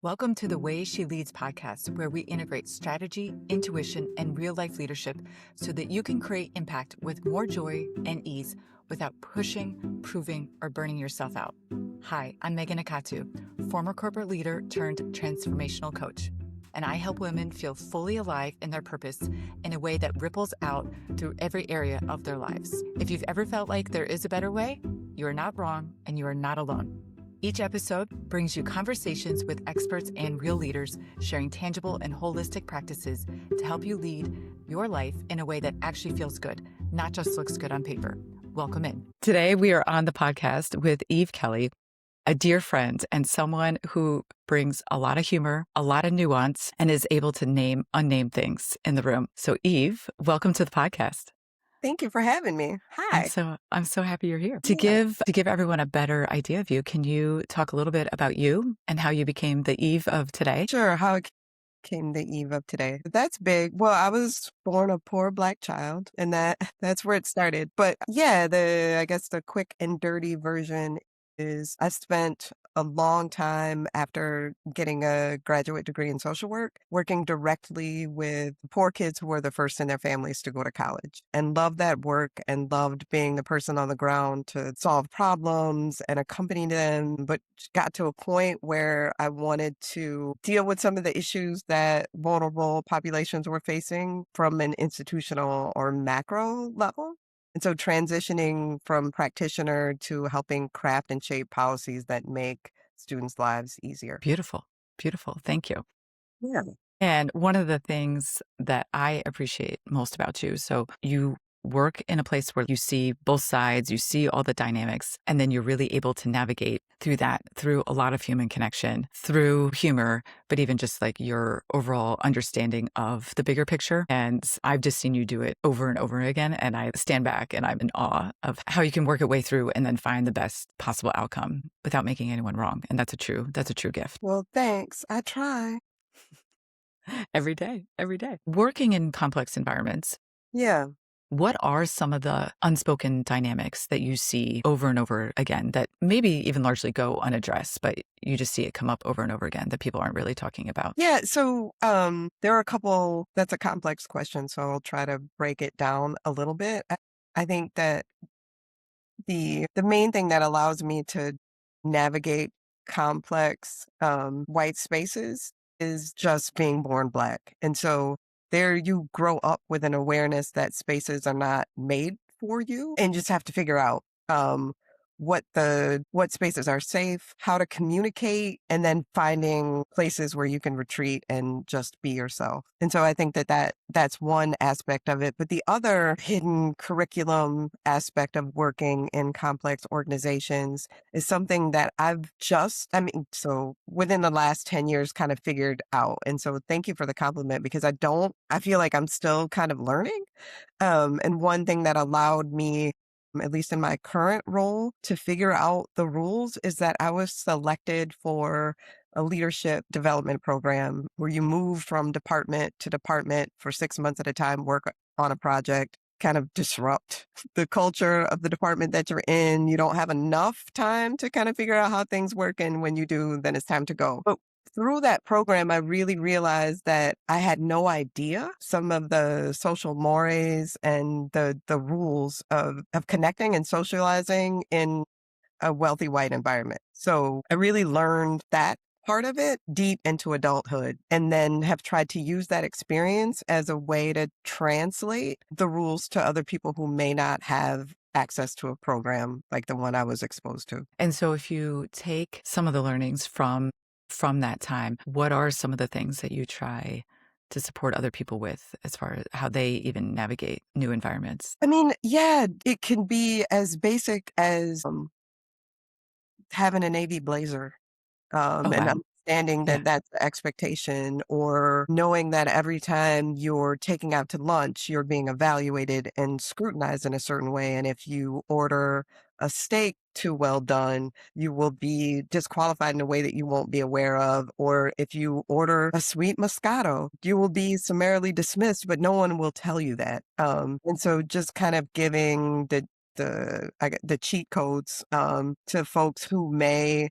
Welcome to the Way She Leads podcast, where we integrate strategy, intuition, and real life leadership so that you can create impact with more joy and ease without pushing, proving, or burning yourself out. Hi, I'm Megan Akatu, former corporate leader turned transformational coach, and I help women feel fully alive in their purpose in a way that ripples out through every area of their lives. If you've ever felt like there is a better way, you are not wrong and you are not alone. Each episode brings you conversations with experts and real leaders sharing tangible and holistic practices to help you lead your life in a way that actually feels good, not just looks good on paper. Welcome in. Today, we are on the podcast with Eve Kelly, a dear friend and someone who brings a lot of humor, a lot of nuance, and is able to name unnamed things in the room. So, Eve, welcome to the podcast. Thank you for having me. Hi. I'm so happy you're here. To give everyone a better idea of you, can you talk a little bit about you and how you became the Eve of today? Sure. How it came the eve of today. That's big. Well, I was born a poor Black child, and that's where it started. But yeah, I guess the quick and dirty version is I spent a long time after getting a graduate degree in social work, working directly with poor kids who were the first in their families to go to college, and loved that work and loved being the person on the ground to solve problems and accompany them. But got to a point where I wanted to deal with some of the issues that vulnerable populations were facing from an institutional or macro level. And so transitioning from practitioner to helping craft and shape policies that make students' lives easier. Beautiful. Beautiful. Thank you. Yeah. And one of the things that I appreciate most about you, so you work in a place where you see both sides, you see all the dynamics, and then you're really able to navigate through that, through a lot of human connection, through humor, but even just like your overall understanding of the bigger picture. And I've just seen you do it over and over again. And I stand back and I'm in awe of how you can work your way through and then find the best possible outcome without making anyone wrong. And that's a true gift. Well, thanks. I try. Every day, every day. Working in complex environments, Yeah. what are some of the unspoken dynamics that you see over and over again that maybe even largely go unaddressed, but you just see it come up over and over again that people aren't really talking about? Yeah. So there are a couple, that's a complex question. So I'll try to break it down a little bit. I think that the main thing that allows me to navigate complex white spaces is just being born Black. And so there you grow up with an awareness that spaces are not made for you and just have to figure out what spaces are safe, how to communicate, and then finding places where you can retreat and just be yourself. And so I think that's one aspect of it. But the other hidden curriculum aspect of working in complex organizations is something that so within the last 10 years kind of figured out. And so thank you for the compliment because I feel like I'm still kind of learning. And one thing that allowed me, at least in my current role, to figure out the rules is that I was selected for a leadership development program where you move from department to department for 6 months at a time, work on a project, kind of disrupt the culture of the department that you're in. You don't have enough time to kind of figure out how things work. And when you do, then it's time to go. But through that program, I really realized that I had no idea some of the social mores and the rules of connecting and socializing in a wealthy white environment. So I really learned that part of it deep into adulthood and then have tried to use that experience as a way to translate the rules to other people who may not have access to a program like the one I was exposed to. And so if you take some of the learnings from that time, what are some of the things that you try to support other people with as far as how they even navigate new environments? I mean, yeah, it can be as basic as having a navy blazer Oh, and wow. understanding Yeah. that that's the expectation, or knowing that every time you're taking out to lunch, you're being evaluated and scrutinized in a certain way. And if you order a steak too well done, you will be disqualified in a way that you won't be aware of. Or if you order a sweet Moscato, you will be summarily dismissed, but no one will tell you that. And so just kind of giving the cheat codes to folks who may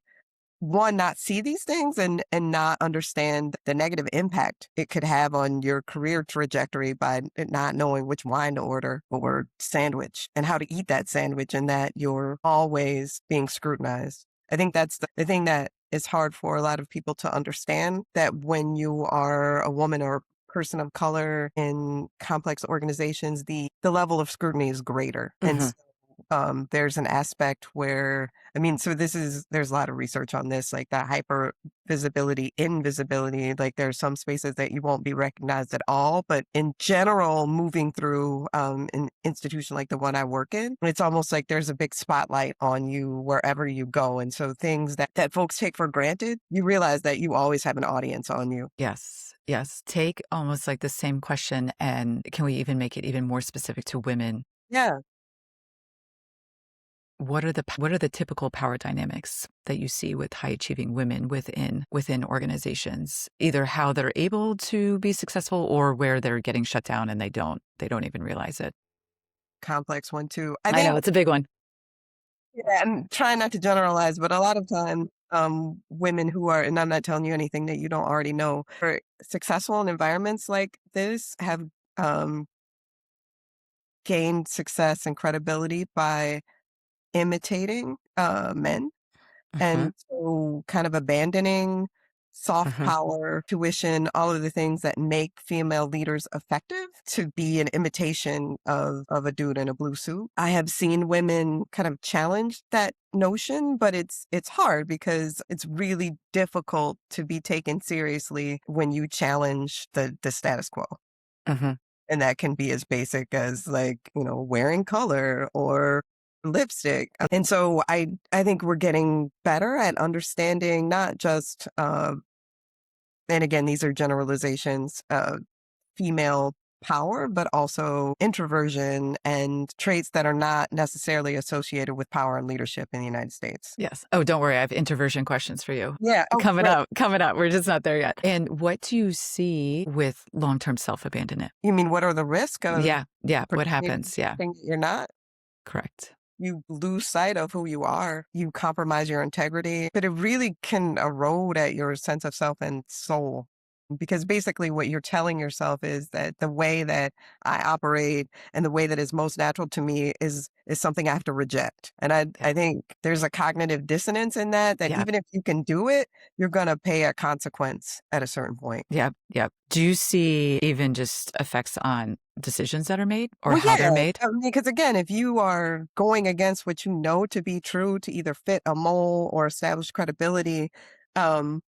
one, not see these things and not understand the negative impact it could have on your career trajectory by not knowing which wine to order or sandwich and how to eat that sandwich and that you're always being scrutinized. I think that's the thing that is hard for a lot of people to understand, that when you are a woman or person of color in complex organizations, the level of scrutiny is greater. And Hmm. there's an aspect where, I mean, so there's a lot of research on this, like that hyper visibility, invisibility. Like there's some spaces that you won't be recognized at all. But in general, moving through an institution like the one I work in, it's almost like there's a big spotlight on you wherever you go. And so things that folks take for granted, you realize that you always have an audience on you. Yes. Yes. Take almost like the same question, and can we even make it even more specific to women? Yeah. What are the typical power dynamics that you see with high achieving women within organizations? Either how they're able to be successful or where they're getting shut down and they don't even realize it. Complex one too. I I think, know it's a big one. yeah, and trying not to generalize, but a lot of time, women who are, and I'm not telling you anything that you don't already know, are successful in environments like this have um, gained success and credibility by imitating men. Hmm. And so kind of abandoning soft Hmm. power, tuition, all of the things that make female leaders effective to be an imitation of a dude in a blue suit. I have seen women kind of challenge that notion, but it's hard because it's really difficult to be taken seriously when you challenge the status quo. Hmm. And that can be as basic as like, wearing color or lipstick. And so I think we're getting better at understanding not just and again, these are generalizations, female power, but also introversion and traits that are not necessarily associated with power and leadership in the United States. Yes. Oh, don't worry. I have introversion questions for you. Yeah. Oh, Coming great. up, coming up. We're just not there yet. And what do you see with long term self abandonment? You mean what are the risks of Yeah. Yeah. What pretending happens? Yeah. that you're not? Correct. You lose sight of who you are. You compromise your integrity, but it really can erode at your sense of self and soul. Because basically, what you're telling yourself is that the way that I operate and the way that is most natural to me is something I have to reject. And Yeah. I think there's a cognitive dissonance in that Yeah. even if you can do it, you're going to pay a consequence at a certain point. Yep, yep. Do you see even just effects on decisions that are made or Well, how they're yeah, made? I mean, because again, if you are going against what you know to be true to either fit a mold or establish credibility, um,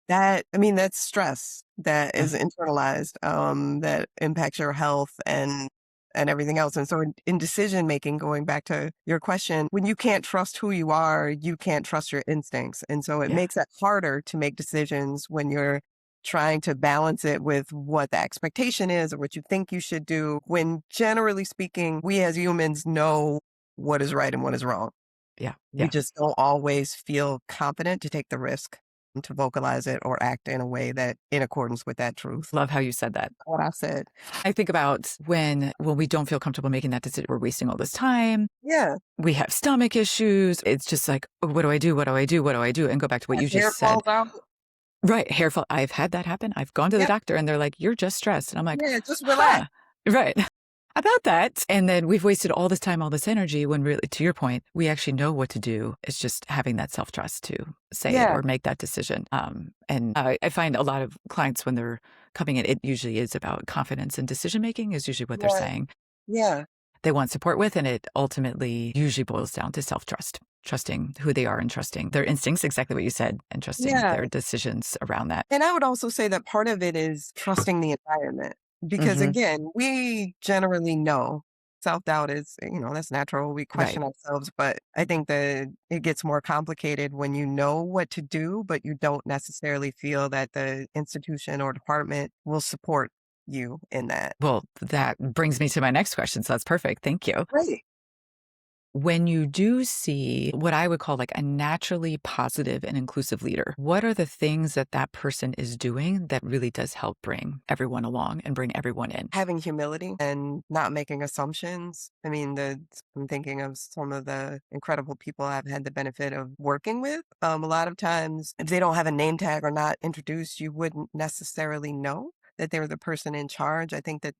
that's stress that is Mhm. internalized, that impacts your health and everything else. And so in decision making, going back to your question, when you can't trust who you are, you can't trust your instincts. And so it Yeah, makes it harder to make decisions when you're trying to balance it with what the expectation is or what you think you should do. When generally speaking, we as humans know what is right and what is wrong. yeah, We yeah. just don't always feel confident to take the risk and to vocalize it or act in a way that in accordance with that truth. Love how you said that. What I said. I think about when we don't feel comfortable making that decision, we're wasting all this time. Yeah. We have stomach issues. It's just like, "Oh, what do I do? What do I do? What do I do?" And go back to what you Hair just said. falls out. Right, hair fall. I've had that happen. I've gone to the Yep. doctor and they're like, "You're just stressed." And I'm like, Yeah. Just relax. "Huh." Right. About that. And then we've wasted all this time, all this energy when really, to your point, we actually know what to do. It's just having that self trust to say it Yeah. or make that decision. And I find a lot of clients when they're coming in, it usually is about confidence and decision making is usually what they're Yeah. saying Yeah. they want support with. And it ultimately usually boils down to self trust, trusting who they are and trusting their instincts, exactly what you said, and trusting Yeah. their decisions around that. And I would also say that part of it is trusting the environment because Hmm. again, we generally know self-doubt is, that's natural. We Right. question ourselves, but I think that it gets more complicated when you know what to do, but you don't necessarily feel that the institution or department will support you in that. Well, that brings me to my next question. So that's perfect. Thank you. Right. When you do see what I would call like a naturally positive and inclusive leader, what are the things that that person is doing that really does help bring everyone along and bring everyone in? Having humility and not making assumptions. I mean, I'm thinking of some of the incredible people I've had the benefit of working with. A lot of times, if they don't have a name tag or not introduced, you wouldn't necessarily know that they're the person in charge. I think that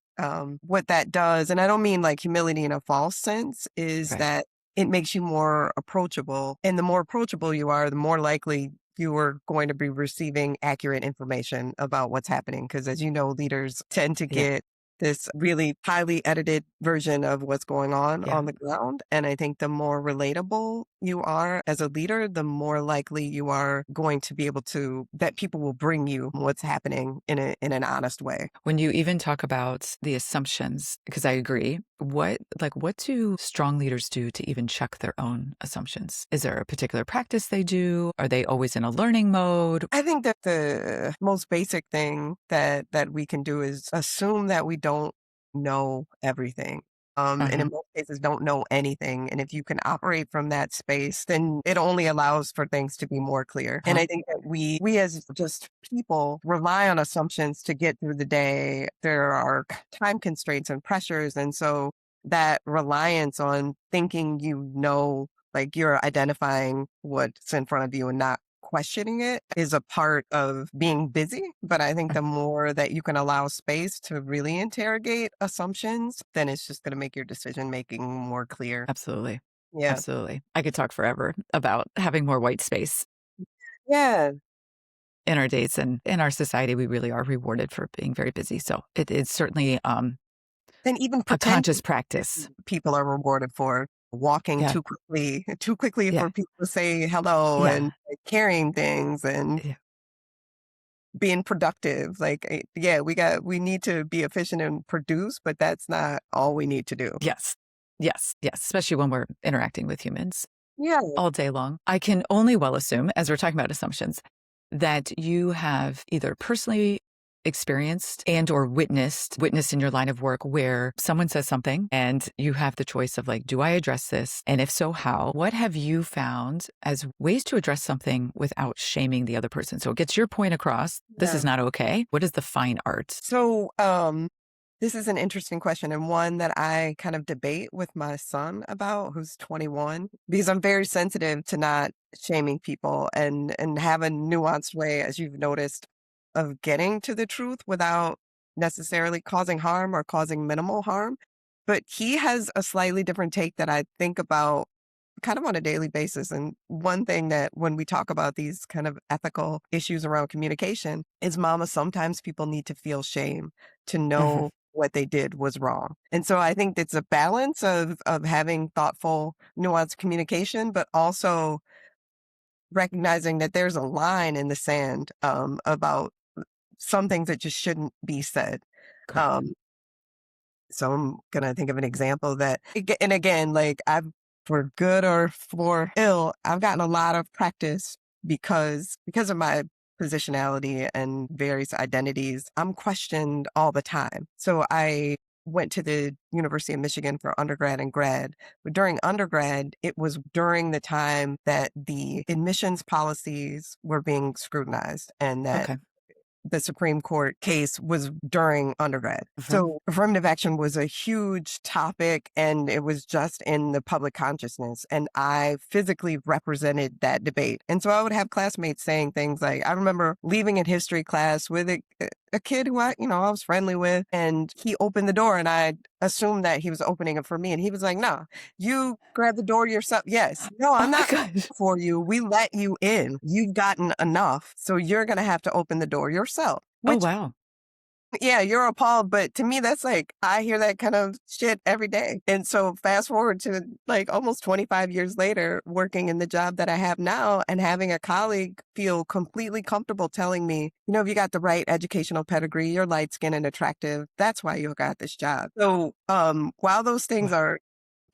what that does, and I don't mean like humility in a false sense, is Right. that it makes you more approachable. And the more approachable you are, the more likely you are going to be receiving accurate information about what's happening. Because as you know, leaders tend to Yeah. get this really highly edited version of what's going Yeah. on the ground. And I think the more relatable you are as a leader, the more likely you are going to be able to, that people will bring you what's happening in an honest way. When you even talk about the assumptions, because I agree, what do strong leaders do to even check their own assumptions? Is there a particular practice they do? Are they always in a learning mode? I think that the most basic thing that we can do is assume that we don't know everything. And Uh-huh. in most cases don't know anything. And if you can operate from that space, then it only allows for things to be more clear. And Uh-huh. I think that we as just people rely on assumptions to get through the day. There are time constraints and pressures. And so that reliance on thinking like you're identifying what's in front of you and not questioning it is a part of being busy. But I think the more that you can allow space to really interrogate assumptions, then it's just going to make your decision making more clear. Absolutely. Yeah. Absolutely. I could talk forever about having more white space Yeah. in our days, and in our society, we really are rewarded for being very busy. So it's certainly And even a pretending conscious practice. people are rewarded for walking Yeah. too quickly Yeah. for people to say hello Yeah. and carrying things and Yeah. being productive. Like, yeah, we need to be efficient and produce, but that's not all we need to do. Yes. Yes. Yes. Especially when we're interacting with humans Yeah. all day long. I can only well assume, as we're talking about assumptions, that you have either personally experienced and or witnessed in your line of work where someone says something and you have the choice of like, do I address this? And if so, how? What have you found as ways to address something without shaming the other person? So it gets your point across. This Yeah. is not okay. What is the fine art? So, this is an interesting question and one that I kind of debate with my son about, who's 21, because I'm very sensitive to not shaming people and have a nuanced way, as you've noticed, of getting to the truth without necessarily causing harm or causing minimal harm. But he has a slightly different take that I think about kind of on a daily basis. And one thing that when we talk about these kind of ethical issues around communication is, mama, sometimes people need to feel shame to Mhm. know what they did was wrong. And so I think it's a balance of having thoughtful, nuanced communication, but also recognizing that there's a line in the sand about some things that just shouldn't be said. Correct. Um, so I'm gonna think of an example that, and again, like for good or for ill, I've gotten a lot of practice because of my positionality and various identities. I'm questioned all the time. So I went to the University of Michigan for undergrad and grad. But during undergrad, it was during the time that the admissions policies were being scrutinized and that Okay. the Supreme Court case was during undergrad. Mhm. So affirmative action was a huge topic and it was just in the public consciousness. And I physically represented that debate. And so I would have classmates saying things like, I remember leaving in history class with a kid who I was friendly with, and he opened the door and I assumed that he was opening it for me. And he was like, no, you grab the door yourself. Yes. No, Oh I'm my not gosh. for you. We let you in. You've gotten enough. So you're going to have to open the door yourself, Oh, which, wow. yeah, you're appalled. But to me, that's like, I hear that kind of shit every day. And so fast forward to like almost 25 years later, working in the job that I have now and having a colleague feel completely comfortable telling me, if you got the right educational pedigree, you're light skinned and attractive. That's why you got this job. So while those things Wow. are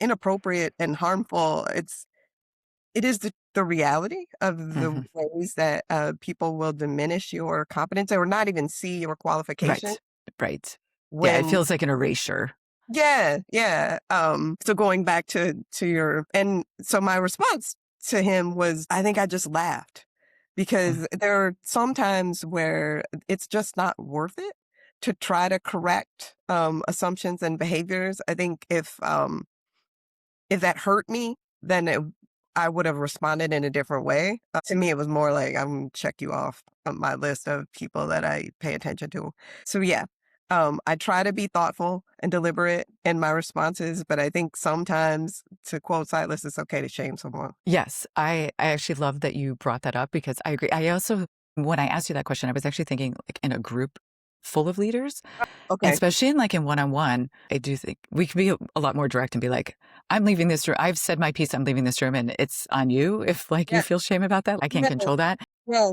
inappropriate and harmful, it is the reality of the Mhm. ways that people will diminish your competence or not even see your qualification Right. Right. Yeah, it when, feels like an erasure. Yeah, yeah. So going back to your, and so my response to him was, I think I just laughed Mm. because there are some times where it's just not worth it to try to correct assumptions and behaviors. I think if that hurt me, then I would have responded in a different way. To me, it was more like, I'm gonna check you off on my list of people that I pay attention to. So yeah, I try to be thoughtful and deliberate in my responses, but I think sometimes, to quote Silas, it's okay to shame someone. Yes, I actually love that you brought that up because I agree. I also, when I asked you that question, I was actually thinking like in a group full of leaders, and Okay. especially in like in one-on-one, I do think we can be a lot more direct and be like, I'm leaving this room. I've said my piece. I'm leaving this room, and it's on you if like you Yeah. feel shame about that. I can't Yeah. control that. Yeah.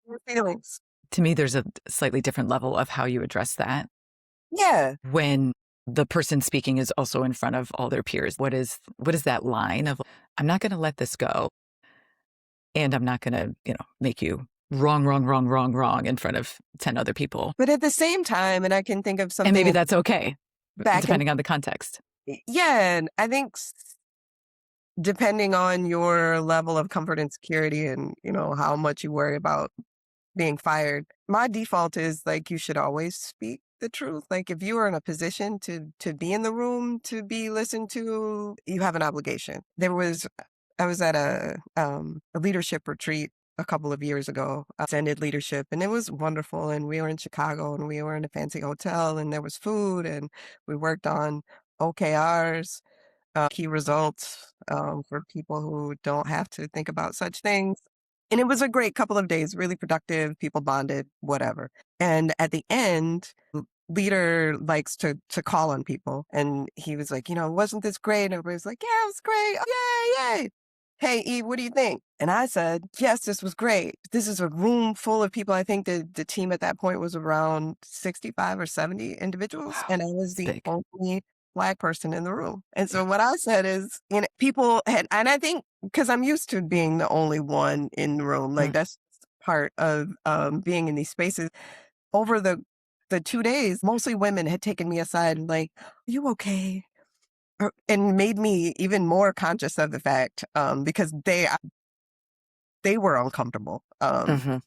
Your feelings. To me, there's a slightly different level of how you address that Yeah. when the person speaking is also in front of all their peers. What is that line of I'm not going to let this go, and I'm not going to, make you wrong, wrong, wrong, wrong, wrong in front of 10 other people. But at the same time, and I can think of And maybe something that's okay, back in, depending on the context. yeah, and I think depending on your level of comfort and security and, how much you worry about being fired, my default is like, you should always speak the truth. Like, if you are in a position to be in the room, to be listened to, you have an obligation. I was at a leadership retreat a couple of years ago, extended leadership, and it was wonderful. And we were in Chicago, and we were in a fancy hotel, and there was food, and we worked on OKRs, key results, for people who don't have to think about such things. And it was a great couple of days, really productive. People bonded, whatever. And at the end, leader likes to call on people, and he was like, wasn't this great? And everybody's like, yeah, it was great. Oh, yay, yay. Hey, Eve, what do you think? And I said, yes, this was great. This is a room full of people. I think the team at that point was around 65 or 70 individuals, Wow, and I was it's the big. only Black person in the room. And Yeah. so what I said is, people had, and I think because I'm used to being the only one in the room, like Mm, that's part of being in these spaces. Over the 2 days, mostly women had taken me aside and like, "Are you okay?" And made me even more conscious of the fact, because they were uncomfortable, mhm,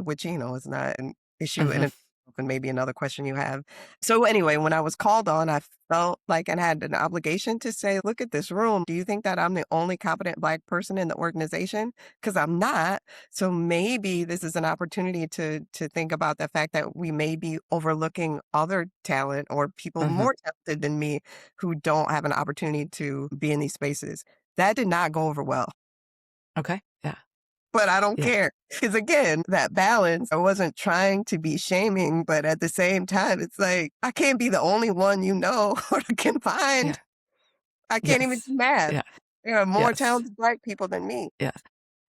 which, is not an issue in mhm. itself, and maybe another question you have. So anyway, when I was called on, I felt like I had an obligation to say, look at this room. Do you think that I'm the only competent Black person in the organization? Because I'm not. So maybe this is an opportunity to think about the fact that we may be overlooking other talent or people Mhm. more talented than me who don't have an opportunity to be in these spaces. That did not go over well. Okay. Yeah. But I don't Yeah. care. Because again, that balance, I wasn't trying to be shaming, but at the same time, it's like, I can't be the only one or can find. Yeah. I can't even Yes. do math. Yeah. There are more Yes. talented Black people than me. Yeah.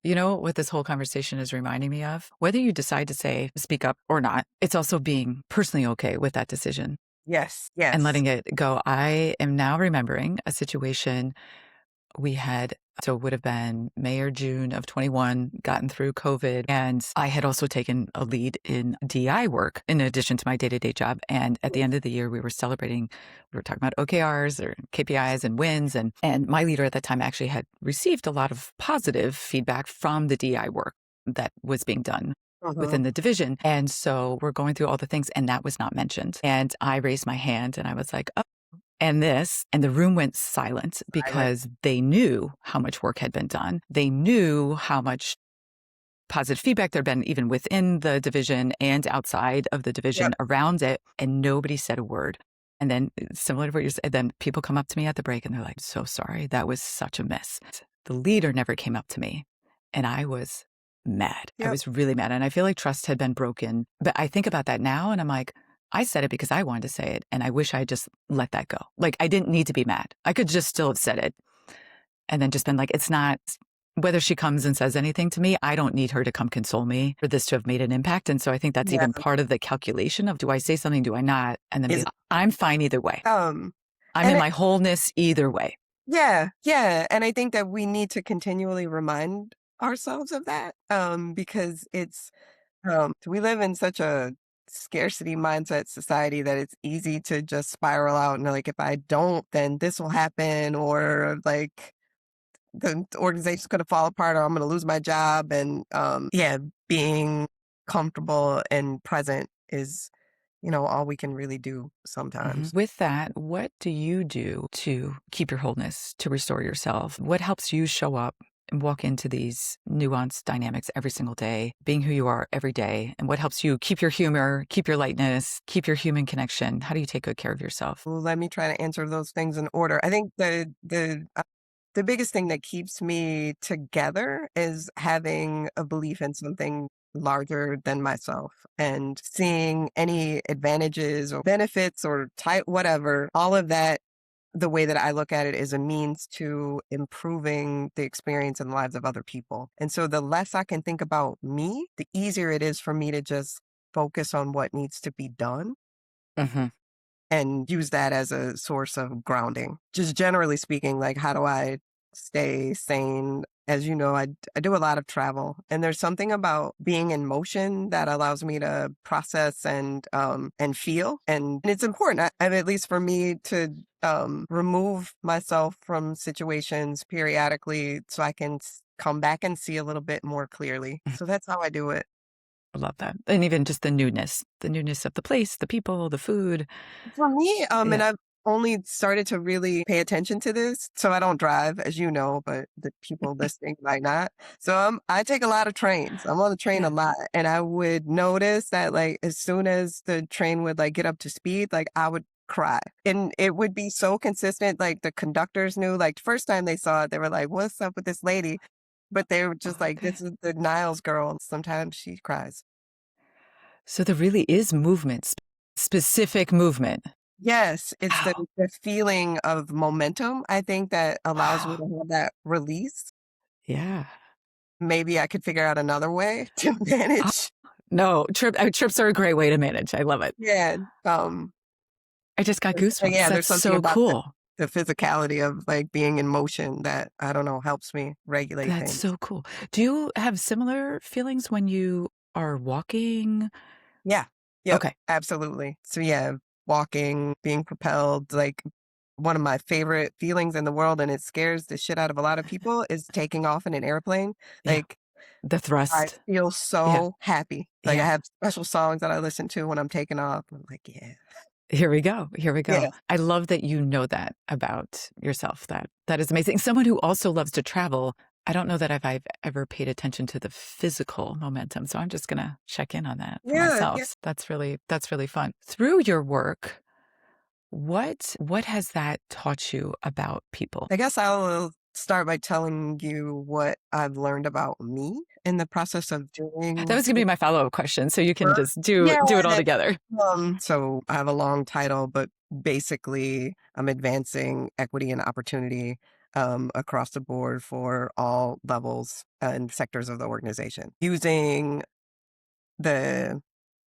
You know what this whole conversation is reminding me of? Whether you decide to say, speak up or not, it's also being personally okay with that decision Yes, and yes. letting it go. I am now remembering a situation we had, so it would have been May or June of 21, gotten through COVID. And I had also taken a lead in DI work in addition to my day-to-day job. And at the end of the year, we were celebrating, we were talking about OKRs or KPIs and wins. And my leader at that time actually had received a lot of positive feedback from the DI work that was being done Uh-huh. within the division. And so we're going through all the things, and that was not mentioned. And I raised my hand and I was like, and the room went silent Silent. because they knew how much work had been done. They knew how much positive feedback there'd been even within the division and outside of the Yep. division around it. And nobody said a word. And then similar to what you said, then people come up to me at the break and they're like, so sorry, that was such a miss. The leader never came up to me and I was mad. I Yep. was really mad. And I feel like trust had been broken. But I think about that now and I'm like, I said it because I wanted to say it. And I wish I just let that go. Like I didn't need to be mad. I could just still have said it and then just been like, it's not, whether she comes and says anything to me, I don't need her to come console me for this to have made an impact. And so I think that's Yeah. even part of the calculation of do I say something, do I not? And then be Is like, I'm fine either way. um I'm in and my wholeness either way. Yeah, yeah, and I think that we need to continually remind ourselves of that, because it's we live in such a scarcity mindset society that it's easy to just spiral out and like, if I don't, then this will happen, or like the organization's going to fall apart, or I'm going to lose my job. And yeah, being comfortable and present is, all we can really do sometimes. With that, what do you do to keep your wholeness, to restore yourself? What helps you show up and walk into these nuanced dynamics every single day, being who you are every day? And what helps you keep your humor, keep your lightness, keep your human connection? How do you take good care of yourself? Well, let me try to answer those things in order. I think the biggest thing that keeps me together is having a belief in something larger than myself and seeing any advantages or benefits or type whatever, all of that. The way that I look at it is a means to improving the experience and lives of other people. And so the less I can think about me, the easier it is for me to just focus on what needs to be done Hmm. and use that as a source of grounding. Just generally speaking, like, how do I stay sane? As you know, I do a lot of travel, and there's something about being in motion that allows me to process and feel, and it's important. I mean, at least for me to remove myself from situations periodically, so I can come back and see a little bit more clearly. So that's how I do it. I love that. And even just the newness of the place, the people, the food. For me, and Yeah. I've only started to really pay attention to this, so I don't drive, as you know, but the people listening might not. So I take a lot of trains. I'm on the train a Yeah. lot, and I would notice that like as soon as the train would like get up to speed, like I would cry, and it would be so consistent. Like the conductors knew, like the first time they saw it, they were like, "What's up with this lady?" But they were just like, Okay. "This is the Niles girl." And sometimes she cries. So there really is movement, specific movement. Yes, it's the Wow. the feeling of momentum, I think, that allows me Wow. to have that release. Yeah. Maybe I could figure out another way to Ah, manage. no, trips are a great way to manage. I love it. Yeah, I just got goosebumps. yeah, there's That's something so about cool. the physicality of, like, being in motion that, I don't know, helps me regulate That's things. so cool. Do you have similar feelings when you are walking? Yeah. Yep, Okay. absolutely. So, yeah, walking, being propelled, like, one of my favorite feelings in the world, and it scares the shit out of a lot of people, is taking off in an airplane. Yeah. Like, The I thrust. feel Yeah. so happy. Like, I Yeah. have special songs that I listen to when I'm taking off. I'm like, "Yeah." Here we go. Here we go. Yeah. I love that you know that about yourself. That is amazing. Someone who also loves to travel. I don't know that I've ever paid attention to the physical momentum. So I'm just gonna check in on that for Yeah, yeah. myself. That's really fun. Through your work, what has that taught you about people? I guess I'll start by telling you what I've learned about me in the process of That doing was gonna be my follow-up question. So you can work. just do Yeah, do it all that together. so I have a long title, but basically I'm advancing equity and opportunity across the board for all levels and sectors of the organization using the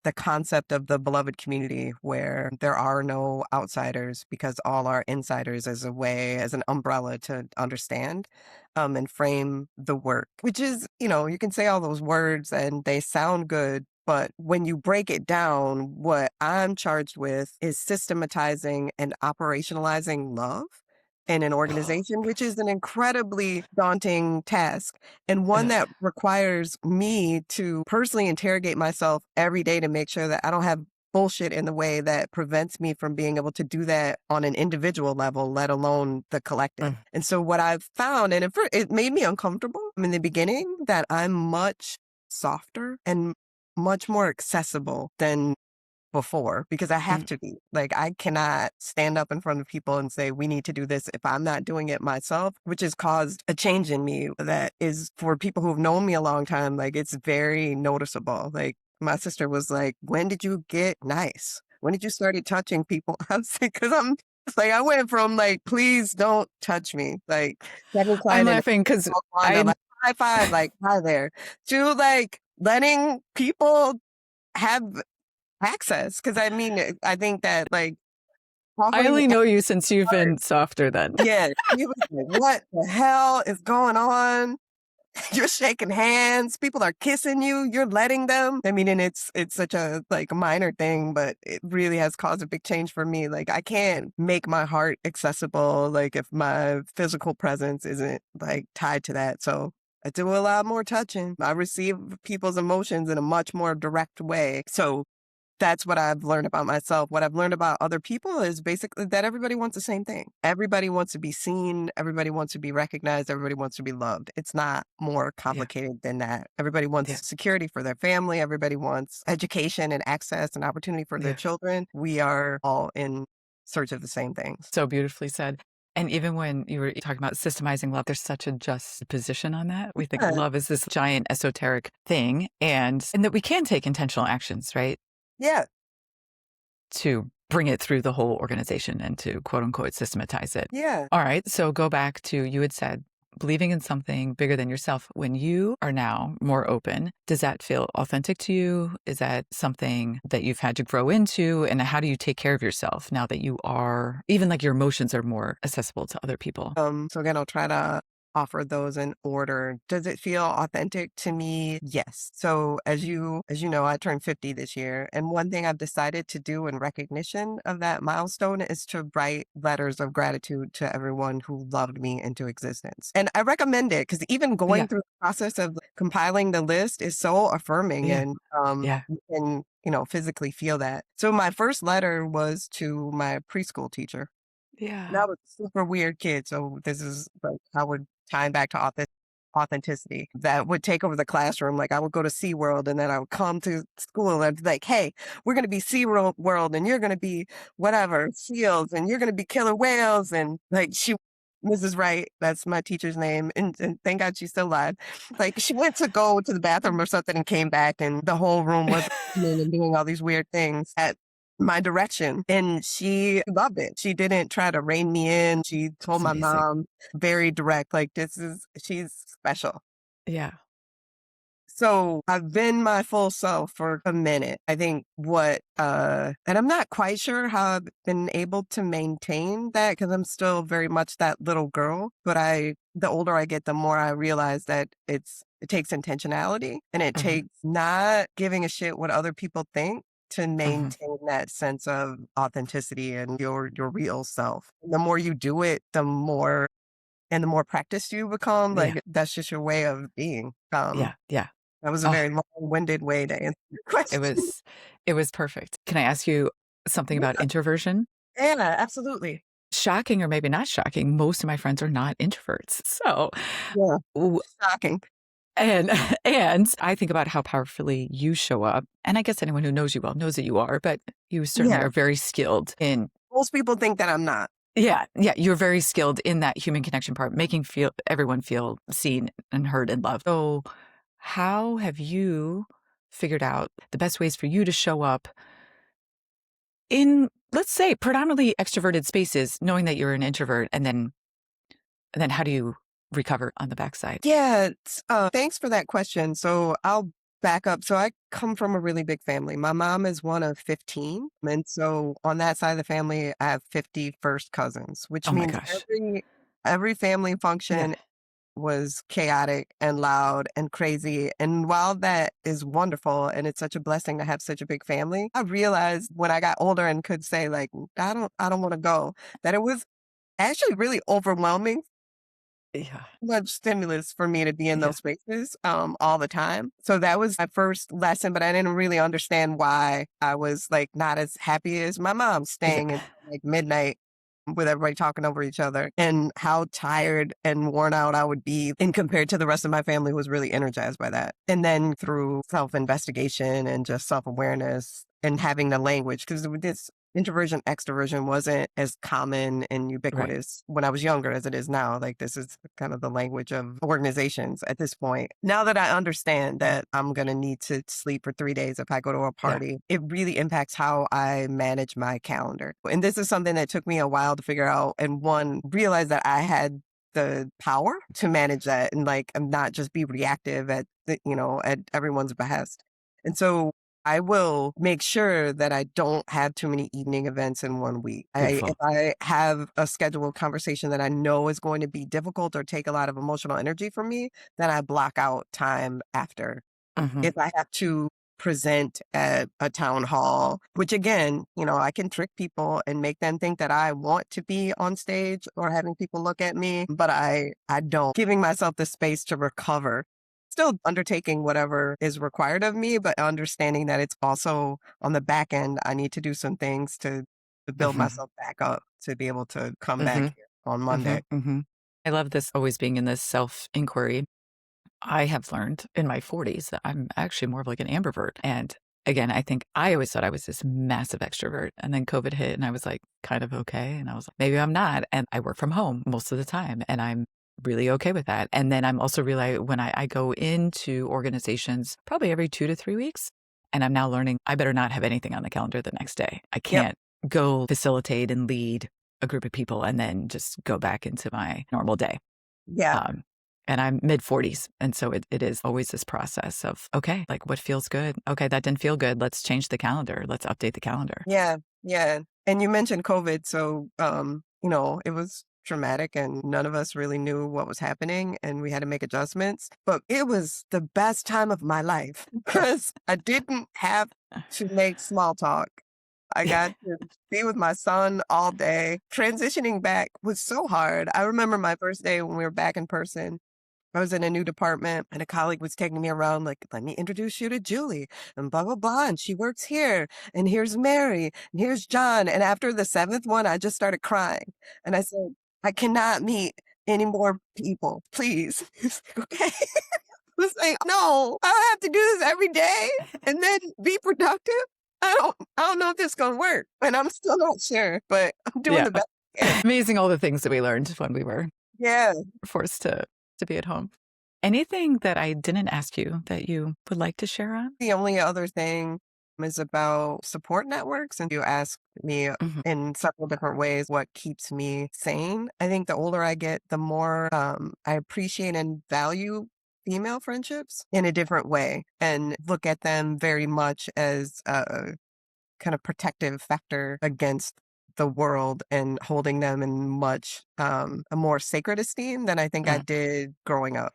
the concept of the beloved community where there are no outsiders because all are insiders as a way, as an umbrella to understand and frame the work, which is, you can say all those words and they sound good. But when you break it down, what I'm charged with is systematizing and operationalizing love in an organization, which is an incredibly daunting task and one Uh, that requires me to personally interrogate myself every day to make sure that I don't have bullshit in the way that prevents me from being able to do that on an individual level, let alone the collective. mm, And so what I've found, and it made me uncomfortable in the beginning, that I'm much softer and much more accessible than before because I have mm, to be. Like, I cannot stand up in front of people and say, we need to do this if I'm not doing it myself, which has caused a change in me that is for people who've known me a long time. Like, it's very noticeable. Like, my sister was like, when did you get nice? When did you started touching people? I was like, because I'm it's like, I went from like, please don't touch me. Like, Kevin I'm Klein and laughing because Wanda, I'm like, high five, like, hi there, to like letting people have access, because I mean, I think that, like, I offering only at know you since you've heart been softer then. yeah, he was like, "What the hell is going on?" You're shaking hands. People are kissing you. You're letting them. I mean, and it's such a like minor thing, but it really has caused a big change for me. Like I can't make my heart accessible. Like if my physical presence isn't like tied to that. So I do a lot more touching. I receive people's emotions in a much more direct way. So that's what I've learned about myself. What I've learned about other people is basically that everybody wants the same thing. Everybody wants to be seen. Everybody wants to be recognized. Everybody wants to be loved. It's not more Yeah. complicated than that. Everybody Yeah. wants security for their family. Everybody wants education and access and opportunity for their Yeah. children. We are all in search of the same things. So beautifully said. And even when you were talking about systemizing love, there's such a just position on that. We think Yeah. love is this giant esoteric thing and that we can take intentional actions, right? Yeah. To bring it through the whole organization and to quote unquote systematize it. Yeah. All right. So go back to you had said believing in something bigger than yourself. When you are now more open, does that feel authentic to you? Is that something that you've had to grow into? And how do you take care of yourself now that you are, even like your emotions are more accessible to other people? So again, I'll try to offer those in order. Does it feel authentic to me? Yes. So as you know, I turned 50 this year, and one thing I've decided to do in recognition of that milestone is to write letters of gratitude to everyone who loved me into existence. And I recommend it because even Yeah. going through the process of compiling the list is so affirming Yeah. and Yeah. you can, physically feel that. So my first letter was to my preschool teacher. And Yeah. I was a super weird kid, so this is like I would tie back to authenticity that would take over the classroom. Like I would go to SeaWorld and then I would come to school and I'd be like, hey, we're going to be SeaWorld and you're going to be whatever, seals and you're going to be killer whales. And like Mrs. Wright, that's my teacher's name. And thank God she's still alive. Like she went to go to the bathroom or something and came back and the whole room was and doing all these weird things at my direction. And she loved it. She didn't try to rein me in. She told It's my amazing. mom very direct, like, she's special. Yeah. So I've been my full self for a minute. I think and I'm not quite sure how I've been able to maintain that because I'm still very much that little girl. But the older I get, the more I realize that it takes intentionality and it Hmm. takes not giving a shit what other people think to Hmm. maintain that sense of authenticity and your real self. The more you do it, the more practiced you become. Yeah. Like that's just your way of being. Yeah. Yeah. That was a Oh, very long-winded way to answer your it question. was it was perfect. Can I ask you something about Yeah, introversion? yeah, absolutely. Shocking or maybe not shocking, most of my friends are not introverts. So, Yeah, w shocking. and and I think about how powerfully you show up, and I guess anyone who knows you well knows that you are, but you certainly Yeah, are very skilled in most people think that I'm not. yeah, yeah, you're very skilled in that human connection part, making everyone feel seen and heard and loved. So, how have you figured out the best ways for you to show up in, let's say, predominantly extroverted spaces, knowing that you're an introvert, and then how do you recover on the backside? Yeah, thanks for that question. So I'll back up. So I come from a really big family. My mom is one of 15. And so on that side of the family, I have 50 first cousins, which Oh my means gosh. every family Yeah. function was chaotic and loud and crazy. And while that is wonderful and it's such a blessing to have such a big family, I realized when I got older and could say like, I don't want to go, that it was actually really overwhelming Yeah. much stimulus for me to be in Yeah. those spaces all the time. So that was my first lesson, but I didn't really understand why I was like not as happy as my mom Yeah. staying until like midnight with everybody talking over each other and how tired and worn out I would be and compared to the rest of my family was really energized by that. And then through self-investigation and just self-awareness and having the language, because this introversion, extroversion wasn't as common and Right. ubiquitous when I was younger as it is now. Like this is kind of the language of organizations at this point. Now that I understand that I'm going to need to sleep for 3 days if I go to a Yeah. party, it really impacts how I manage my calendar. And this is something that took me a while to figure out and one, realize that I had the power to manage that and like, not just be reactive at everyone's behest. And so I will make sure that I don't have too many evening events in one week. If Beautiful. I have a scheduled conversation that I know is going to be difficult or take a lot of emotional energy from me, then I block out time after. Hmm. If I have to present at a town hall, which again, I can trick people and make them think that I want to be on stage or having people look at me, but I don't. Giving myself the space to recover. Still undertaking whatever is required of me, but understanding that it's also on the back end, I need to do some things to build Hmm. myself back up to be able to come Hmm. back here on Hmm. Monday. Hmm. I love this always being in this self inquiry. I have learned in my 40s that I'm actually more of like an ambivert. And again, I think I always thought I was this massive extrovert. And then COVID hit and I was like kind of okay. And I was like, maybe I'm not. And I work from home most of the time. And I'm really okay with that. And then I'm also realize when I go into organizations probably every 2 to 3 weeks, and I'm now learning I better not have anything on the calendar the next day. I Yep. can't go facilitate and lead a group of people and then just go back into my normal day. Yeah. Um, and I'm mid 40s. And so it is always this process of, okay, like what feels good? Okay, that didn't feel good. Let's change the calendar. Let's update the calendar. Yeah, yeah. And you mentioned COVID, so it was traumatic and none of us really knew what was happening and we had to make adjustments. But it was the best time of my life because I didn't have to make small talk. I got to be with my son all day. Transitioning back was so hard. I remember my first day when we were back in person. I was in a new department and a colleague was taking me around, like, let me introduce you to Julie and blah, blah, blah. And she works here. And here's Mary and here's John. And after the seventh one, I just started crying. And I said, I cannot meet any more people, please. He's like, okay. I was like, no, I have to do this every day and then be productive. I don't know if this is gonna work. And I'm still not sure, but I'm doing Yeah. the best I can. Amazing all the things that we learned when we were Yeah. forced to be at home. Anything that I didn't ask you that you would like to share on? The only other thing is about support networks. And you asked me Mhm. in several different ways what keeps me sane. I think the older I get, the more I appreciate and value female friendships in a different way and look at them very much as a kind of protective factor against the world and holding them in much a more sacred esteem than I think I Mm. did growing up.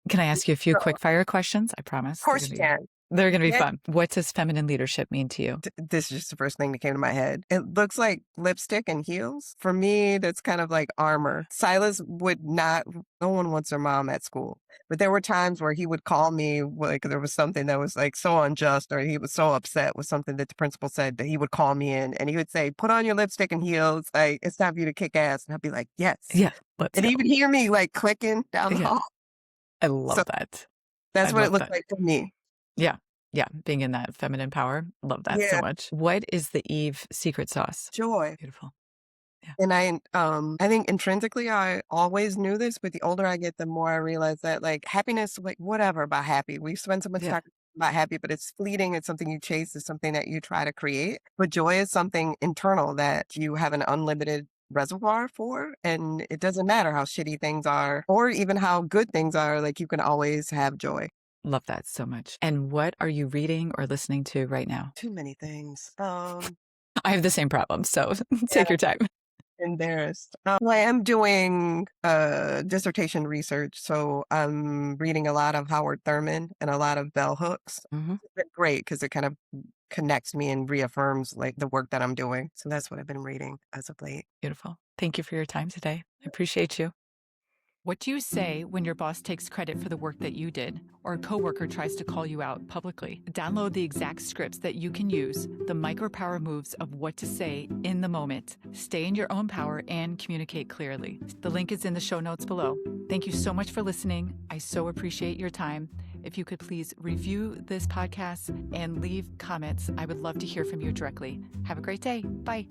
Can I ask you a few So, quick fire questions? I of promise course you can. they're gonna be Yeah. fun. What does feminine leadership mean to you? This is just the first thing that came to my head. It looks like lipstick and heels. For me, that's kind of like armor. Silas would not, no one wants their mom at school. But there were times where he would call me, like there was something that was like so unjust, or he was so upset with something that the principal said that he would call me in and he would say, put on your lipstick and heels. Like, it's time for you to kick ass. And I'd be like, yes. Yeah, let's And go. he would hear me like clicking down the Yeah, hall. I So love that. I that's what it love looked that. like for me. Yeah, yeah, being in that feminine power. Love that so Yeah. much. What is the Eve secret sauce? Joy. Beautiful. Yeah, And I think intrinsically I always knew this, but the older I get, the more I realize that like happiness, like whatever about happy. We spend so much yeah, time about happy, but it's fleeting. It's something you chase. It's something that you try to create. But joy is something internal that you have an unlimited reservoir for. And it doesn't matter how shitty things are or even how good things are. Like you can always have joy. love that so much. And what are you reading or listening to right now? Too many things. I have the same problem, so Yeah. take your time. Embarrassed. Well, I am doing dissertation research, so I'm reading a lot of Howard Thurman and a lot of bell hooks. Mhm. It's been great because it kind of connects me and reaffirms like the work that I'm doing. So that's what I've been reading as of late. Beautiful. Thank you for your time today. I appreciate you. What do you say when your boss takes credit for the work that you did, or a coworker tries to call you out publicly? Download the exact scripts that you can use, the micro power moves of what to say in the moment. Stay in your own power and communicate clearly. The link is in the show notes below. Thank you so much for listening. I so appreciate your time. If you could please review this podcast and leave comments, I would love to hear from you directly. Have a great day. Bye.